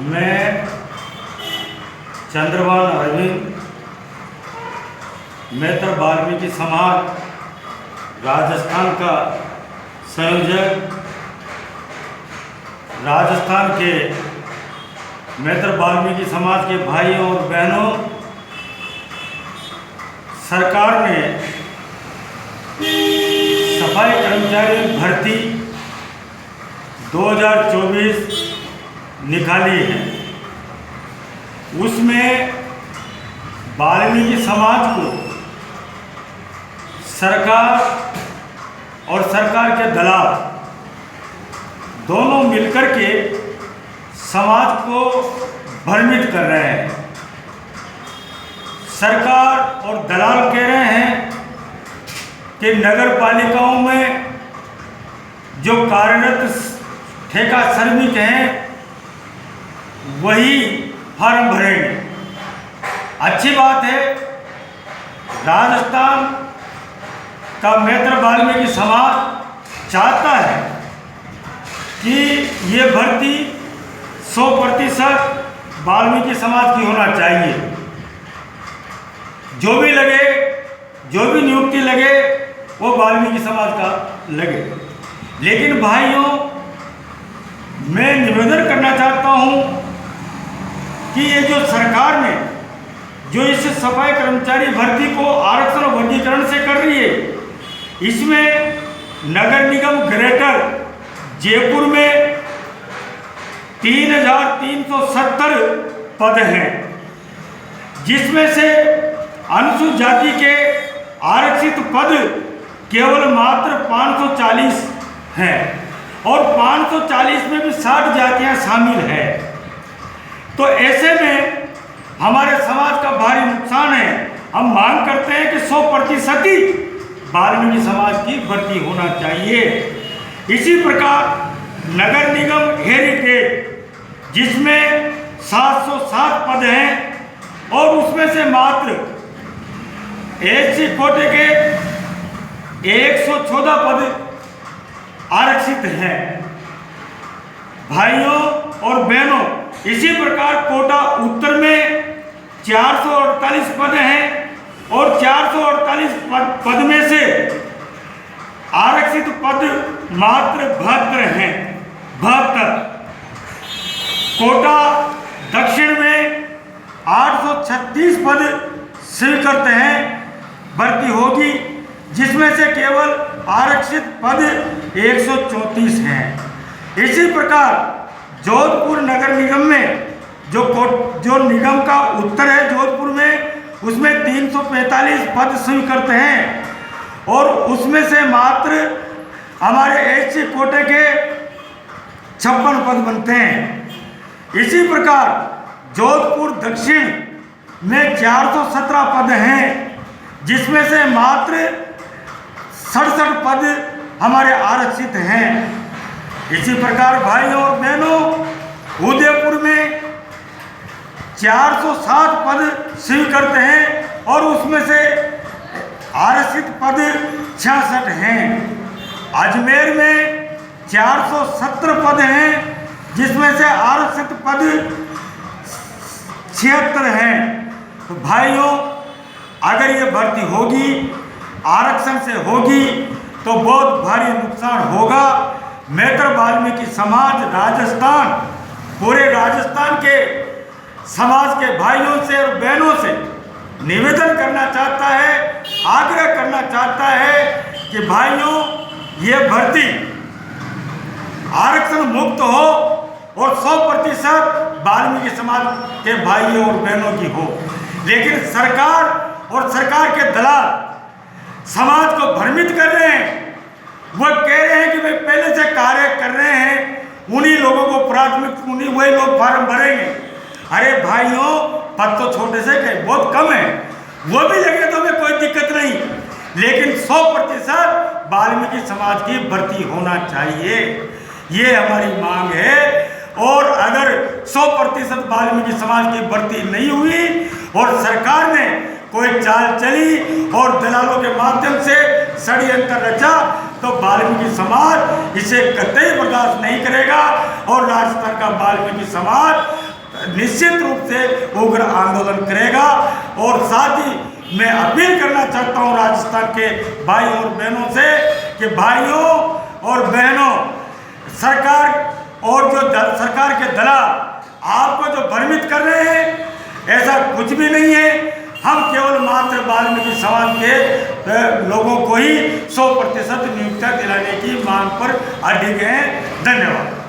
मैं चंद्रभान अरविंद मेहतर वाल्मीकि समाज राजस्थान का संयोजक, राजस्थान के मेहतर वाल्मीकि समाज के भाइयों और बहनों, सरकार ने सफाई कर्मचारी भर्ती 2024 निकाली है। उसमें वाल्मीकि समाज को सरकार और सरकार के दलाल दोनों मिलकर के समाज को भ्रमित कर रहे हैं। सरकार और दलाल कह रहे हैं कि नगर पालिकाओं में जो कार्यरत ठेका श्रमिक हैं वही फार्म भरेंगे। अच्छी बात है, राजस्थान का मेहतर वाल्मीकि समाज चाहता है कि ये भर्ती 100% वाल्मीकि समाज की होना चाहिए। जो भी लगे, जो भी नियुक्ति लगे वो वाल्मीकि समाज का लगे। लेकिन भाइयों, मैं निवेदन करना चाहता हूँ कि ये जो सरकार ने जो इस सफाई कर्मचारी भर्ती को आरक्षण और वर्गीकरण से कर रही है, इसमें नगर निगम ग्रेटर जयपुर में 3370 पद हैं, जिसमें से अनुसूचित जाति के आरक्षित पद केवल मात्र 540 हैं और 540 में भी 60 जातियां शामिल हैं। तो ऐसे में हमारे समाज का भारी नुकसान है। हम मांग करते हैं कि 100% ही वाल्मीकि समाज की भर्ती होना चाहिए। इसी प्रकार नगर निगम हेरिटेज, जिसमें 707 पद हैं और उसमें से मात्र एससी कोटे के 114 पद आरक्षित हैं। भाइयों और बहनों, इसी प्रकार कोटा उत्तर में 448 पद हैं और 448 पद में से आरक्षित पद मात्र 72 हैं। 72। कोटा दक्षिण में 836 पद स्वीकृत हैं, भर्ती होगी, जिसमें से केवल आरक्षित पद 134 हैं। इसी प्रकार जोधपुर नगर निगम में जो निगम का उत्तर है जोधपुर में, उसमें 345 पद स्वीकृत हैं और उसमें से मात्र हमारे एससी कोटे के 56 पद बनते हैं। इसी प्रकार जोधपुर दक्षिण में 417 पद हैं, जिसमें से मात्र 67 पद हमारे आरक्षित हैं। इसी प्रकार भाइयों और बहनों, उदयपुर में 407 पद स्वीकृत हैं और उसमें से आरक्षित पद 66 हैं। अजमेर में 470 पद हैं, जिसमें से आरक्षित पद 76 हैं। तो भाइयों, अगर ये भर्ती होगी, आरक्षण से होगी, तो बहुत भारी नुकसान होगा। मेहतर वाल्मीकि समाज राजस्थान, पूरे राजस्थान के समाज के भाइयों से और बहनों से निवेदन करना चाहता है, आग्रह करना चाहता है कि भाइयों, ये भर्ती आरक्षण मुक्त हो और 100% वाल्मीकि समाज के भाइयों और बहनों की हो। लेकिन सरकार और सरकार के दलाल समाज को भ्रमित कर रहे हैं। वो कह रहे हैं कि भाई पहले से कार्य कर रहे हैं, उन्हीं लोगों को प्राथमिक, वही लोग फार्म भरेंगे। अरे भाइयों, पद तो छोटे से बहुत कम है, वो भी लगे तो हमें कोई दिक्कत नहीं, लेकिन 100% वाल्मीकि समाज की भर्ती होना चाहिए, ये हमारी मांग है। और अगर 100% वाल्मीकि समाज की भर्ती नहीं हुई और सरकार ने कोई चाल चली और दलालों के माध्यम से षड्यंत्र रचा, तो वाल्मीकि समाज इसे कतई बर्दाश्त नहीं करेगा और राजस्थान का वाल्मीकि समाज निश्चित रूप से उग्र आंदोलन करेगा। और साथ ही मैं अपील करना चाहता हूं राजस्थान के भाइयों और बहनों से कि भाइयों और बहनों, सरकार और जो सरकार के दलाल आपको जो भ्रमित कर रहे हैं, ऐसा कुछ भी नहीं है। हम केवल मात्र वाल्मीकि समाज के लोगों को ही 100% नियुक्तियां दिलाने की मांग पर अडिग हैं। धन्यवाद।